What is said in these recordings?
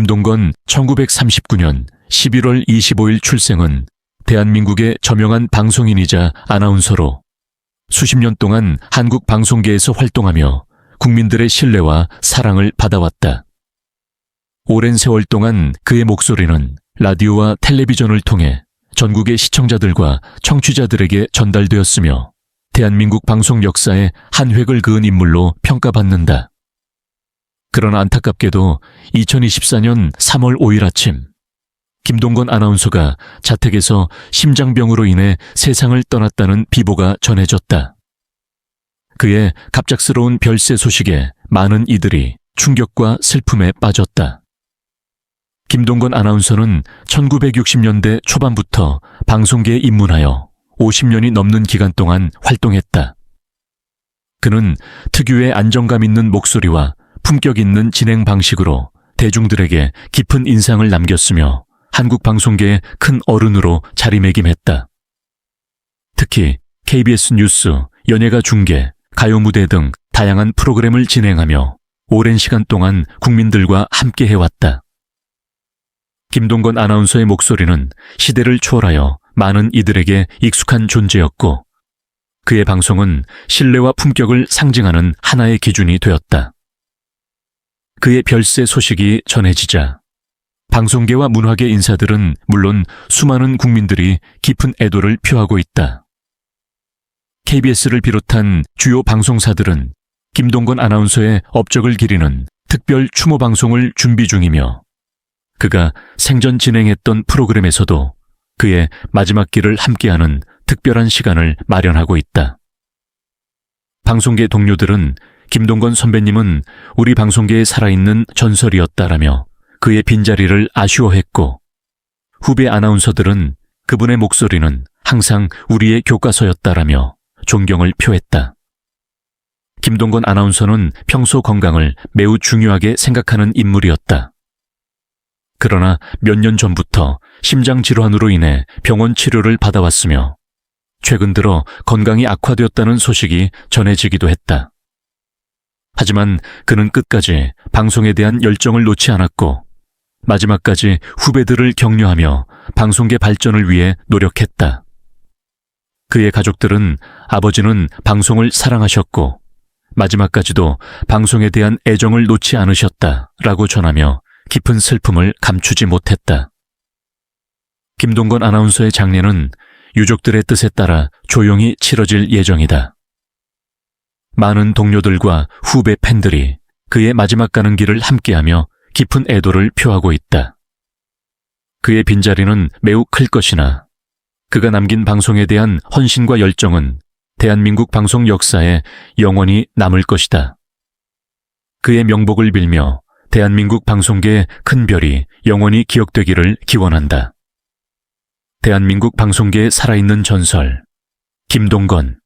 김동건 1939년 11월 25일 출생은 대한민국의 저명한 방송인이자 아나운서로 수십 년 동안 한국 방송계에서 활동하며 국민들의 신뢰와 사랑을 받아왔다. 오랜 세월 동안 그의 목소리는 라디오와 텔레비전을 통해 전국의 시청자들과 청취자들에게 전달되었으며 대한민국 방송 역사에 한 획을 그은 인물로 평가받는다. 그러나 안타깝게도 2024년 3월 5일 아침 김동건 아나운서가 자택에서 심장병으로 인해 세상을 떠났다는 비보가 전해졌다. 그의 갑작스러운 별세 소식에 많은 이들이 충격과 슬픔에 빠졌다. 김동건 아나운서는 1960년대 초반부터 방송계에 입문하여 50년이 넘는 기간 동안 활동했다. 그는 특유의 안정감 있는 목소리와 품격 있는 진행 방식으로 대중들에게 깊은 인상을 남겼으며 한국 방송계의 큰 어른으로 자리매김했다. 특히 KBS 뉴스, 연예가 중계, 가요 무대 등 다양한 프로그램을 진행하며 오랜 시간 동안 국민들과 함께 해왔다. 김동건 아나운서의 목소리는 시대를 초월하여 많은 이들에게 익숙한 존재였고 그의 방송은 신뢰와 품격을 상징하는 하나의 기준이 되었다. 그의 별세 소식이 전해지자 방송계와 문화계 인사들은 물론 수많은 국민들이 깊은 애도를 표하고 있다. KBS를 비롯한 주요 방송사들은 김동건 아나운서의 업적을 기리는 특별 추모 방송을 준비 중이며 그가 생전 진행했던 프로그램에서도 그의 마지막 길을 함께하는 특별한 시간을 마련하고 있다. 방송계 동료들은 김동건 선배님은 우리 방송계에 살아있는 전설이었다라며 그의 빈자리를 아쉬워했고 후배 아나운서들은 그분의 목소리는 항상 우리의 교과서였다라며 존경을 표했다. 김동건 아나운서는 평소 건강을 매우 중요하게 생각하는 인물이었다. 그러나 몇 년 전부터 심장질환으로 인해 병원 치료를 받아왔으며 최근 들어 건강이 악화되었다는 소식이 전해지기도 했다. 하지만 그는 끝까지 방송에 대한 열정을 놓지 않았고 마지막까지 후배들을 격려하며 방송계 발전을 위해 노력했다. 그의 가족들은 아버지는 방송을 사랑하셨고 마지막까지도 방송에 대한 애정을 놓지 않으셨다라고 전하며 깊은 슬픔을 감추지 못했다. 김동건 아나운서의 장례는 유족들의 뜻에 따라 조용히 치러질 예정이다. 많은 동료들과 후배 팬들이 그의 마지막 가는 길을 함께하며 깊은 애도를 표하고 있다. 그의 빈자리는 매우 클 것이나 그가 남긴 방송에 대한 헌신과 열정은 대한민국 방송 역사에 영원히 남을 것이다. 그의 명복을 빌며 대한민국 방송계의 큰 별이 영원히 기억되기를 기원한다. 대한민국 방송계의 살아있는 전설, 김동건.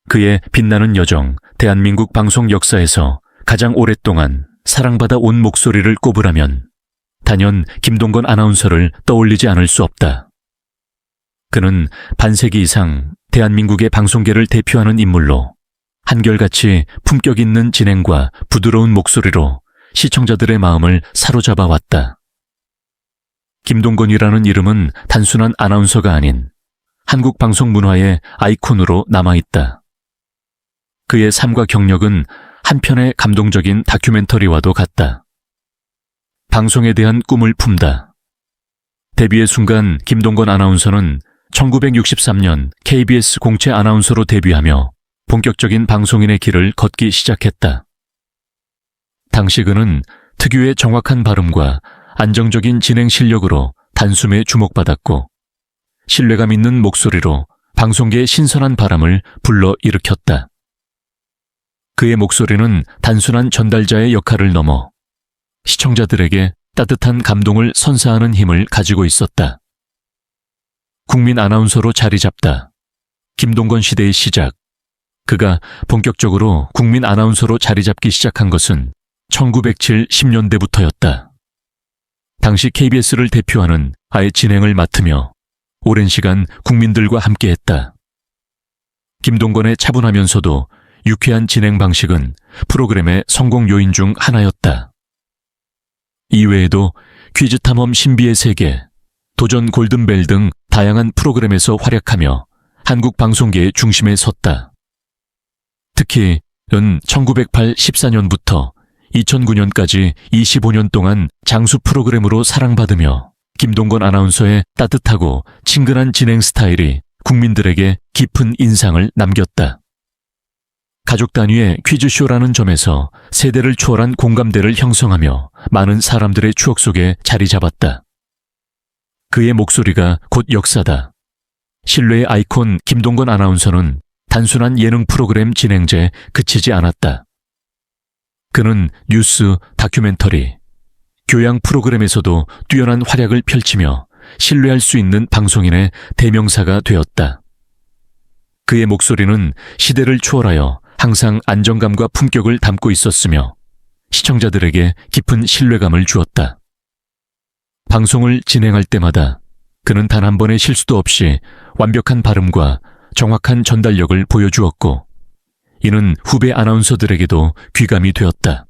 그의 빛나는 여정, 대한민국 방송 역사에서 가장 오랫동안 사랑받아 온 목소리를 꼽으라면 단연 김동건 아나운서를 떠올리지 않을 수 없다. 그는 반세기 이상 대한민국의 방송계를 대표하는 인물로 한결같이 품격 있는 진행과 부드러운 목소리로 시청자들의 마음을 사로잡아 왔다. 김동건이라는 이름은 단순한 아나운서가 아닌 한국 방송 문화의 아이콘으로 남아있다. 그의 삶과 경력은 한편의 감동적인 다큐멘터리와도 같다. 방송에 대한 꿈을 품다. 데뷔의 순간 김동건 아나운서는 1963년 KBS 공채 아나운서로 데뷔하며 본격적인 방송인의 길을 걷기 시작했다. 당시 그는 특유의 정확한 발음과 안정적인 진행 실력으로 단숨에 주목받았고 신뢰감 있는 목소리로 방송계의 신선한 바람을 불러일으켰다. 그의 목소리는 단순한 전달자의 역할을 넘어 시청자들에게 따뜻한 감동을 선사하는 힘을 가지고 있었다. 국민 아나운서로 자리 잡다. 김동건 시대의 시작. 그가 본격적으로 국민 아나운서로 자리 잡기 시작한 것은 1970년대부터였다. 당시 KBS를 대표하는 아예 진행을 맡으며 오랜 시간 국민들과 함께했다. 김동건의 차분하면서도 유쾌한 진행 방식은 프로그램의 성공 요인 중 하나였다. 이외에도 퀴즈 탐험 신비의 세계, 도전 골든벨 등 다양한 프로그램에서 활약하며 한국 방송계의 중심에 섰다. 특히 은 1984년부터 2009년까지 25년 동안 장수 프로그램으로 사랑받으며 김동건 아나운서의 따뜻하고 친근한 진행 스타일이 국민들에게 깊은 인상을 남겼다. 가족 단위의 퀴즈쇼라는 점에서 세대를 초월한 공감대를 형성하며 많은 사람들의 추억 속에 자리 잡았다. 그의 목소리가 곧 역사다. 신뢰의 아이콘 김동건 아나운서는 단순한 예능 프로그램 진행제에 그치지 않았다. 그는 뉴스, 다큐멘터리, 교양 프로그램에서도 뛰어난 활약을 펼치며 신뢰할 수 있는 방송인의 대명사가 되었다. 그의 목소리는 시대를 초월하여 항상 안정감과 품격을 담고 있었으며 시청자들에게 깊은 신뢰감을 주었다. 방송을 진행할 때마다 그는 단 한 번의 실수도 없이 완벽한 발음과 정확한 전달력을 보여주었고, 이는 후배 아나운서들에게도 귀감이 되었다.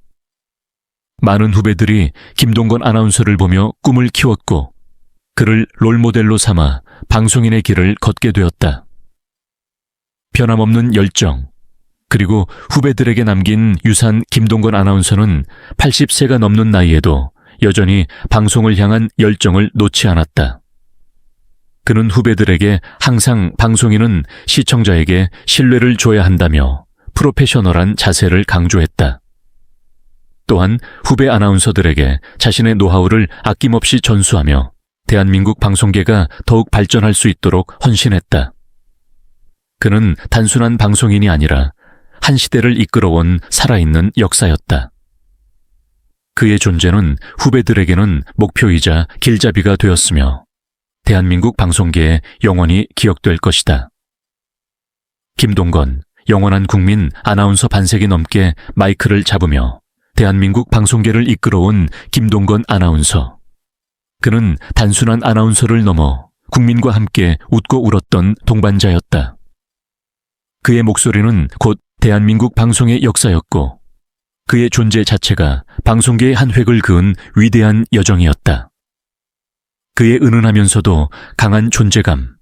많은 후배들이 김동건 아나운서를 보며 꿈을 키웠고, 그를 롤모델로 삼아 방송인의 길을 걷게 되었다. 변함없는 열정, 그리고 후배들에게 남긴 유산 김동건 아나운서는 80세가 넘는 나이에도 여전히 방송을 향한 열정을 놓지 않았다. 그는 후배들에게 항상 방송인은 시청자에게 신뢰를 줘야 한다며 프로페셔널한 자세를 강조했다. 또한 후배 아나운서들에게 자신의 노하우를 아낌없이 전수하며 대한민국 방송계가 더욱 발전할 수 있도록 헌신했다. 그는 단순한 방송인이 아니라 한 시대를 이끌어온 살아있는 역사였다. 그의 존재는 후배들에게는 목표이자 길잡이가 되었으며 대한민국 방송계에 영원히 기억될 것이다. 김동건, 영원한 국민 아나운서 반세기 넘게 마이크를 잡으며 대한민국 방송계를 이끌어온 김동건 아나운서. 그는 단순한 아나운서를 넘어 국민과 함께 웃고 울었던 동반자였다. 그의 목소리는 곧 대한민국 방송의 역사였고, 그의 존재 자체가 방송계의 한 획을 그은 위대한 여정이었다. 그의 은은하면서도 강한 존재감,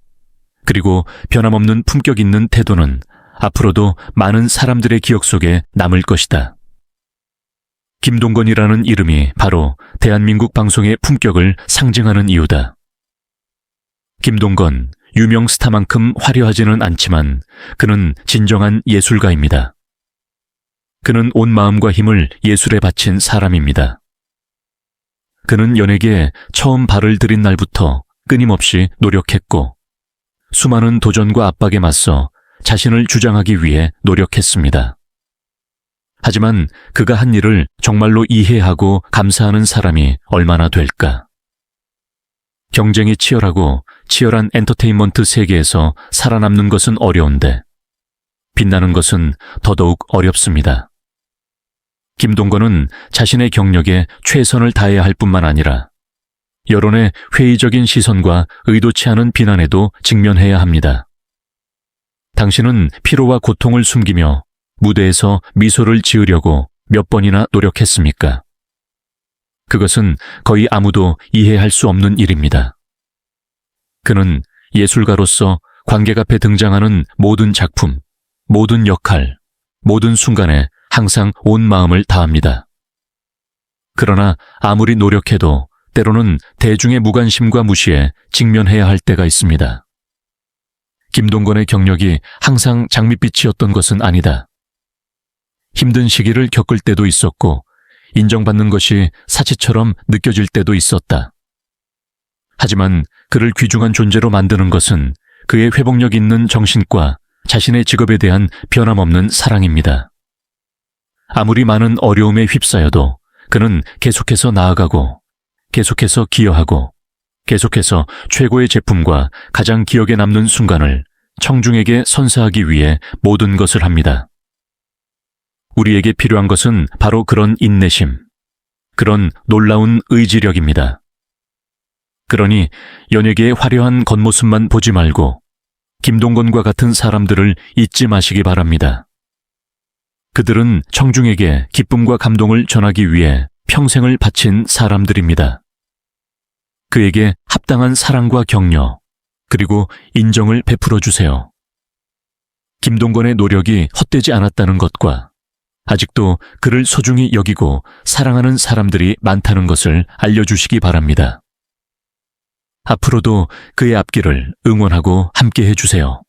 그리고 변함없는 품격 있는 태도는 앞으로도 많은 사람들의 기억 속에 남을 것이다. 김동건이라는 이름이 바로 대한민국 방송의 품격을 상징하는 이유다. 김동건, 유명 스타만큼 화려하지는 않지만 그는 진정한 예술가입니다. 그는 온 마음과 힘을 예술에 바친 사람입니다. 그는 연예계에 처음 발을 들인 날부터 끊임없이 노력했고, 수많은 도전과 압박에 맞서 자신을 주장하기 위해 노력했습니다. 하지만 그가 한 일을 정말로 이해하고 감사하는 사람이 얼마나 될까? 경쟁이 치열하고 치열한 엔터테인먼트 세계에서 살아남는 것은 어려운데 빛나는 것은 더더욱 어렵습니다. 김동건은 자신의 경력에 최선을 다해야 할 뿐만 아니라 여론의 회의적인 시선과 의도치 않은 비난에도 직면해야 합니다. 당신은 피로와 고통을 숨기며 무대에서 미소를 지으려고 몇 번이나 노력했습니까? 그것은 거의 아무도 이해할 수 없는 일입니다. 그는 예술가로서 관객 앞에 등장하는 모든 작품, 모든 역할, 모든 순간에 항상 온 마음을 다합니다. 그러나 아무리 노력해도 때로는 대중의 무관심과 무시에 직면해야 할 때가 있습니다. 김동건의 경력이 항상 장밋빛이었던 것은 아니다. 힘든 시기를 겪을 때도 있었고 인정받는 것이 사치처럼 느껴질 때도 있었다. 하지만 그를 귀중한 존재로 만드는 것은 그의 회복력 있는 정신과 자신의 직업에 대한 변함없는 사랑입니다. 아무리 많은 어려움에 휩싸여도 그는 계속해서 나아가고 계속해서 기여하고 계속해서 최고의 제품과 가장 기억에 남는 순간을 청중에게 선사하기 위해 모든 것을 합니다. 우리에게 필요한 것은 바로 그런 인내심, 그런 놀라운 의지력입니다. 그러니 연예계의 화려한 겉모습만 보지 말고 김동건과 같은 사람들을 잊지 마시기 바랍니다. 그들은 청중에게 기쁨과 감동을 전하기 위해 평생을 바친 사람들입니다. 그에게 합당한 사랑과 격려, 그리고 인정을 베풀어 주세요. 김동건의 노력이 헛되지 않았다는 것과 아직도 그를 소중히 여기고 사랑하는 사람들이 많다는 것을 알려주시기 바랍니다. 앞으로도 그의 앞길을 응원하고 함께 해주세요.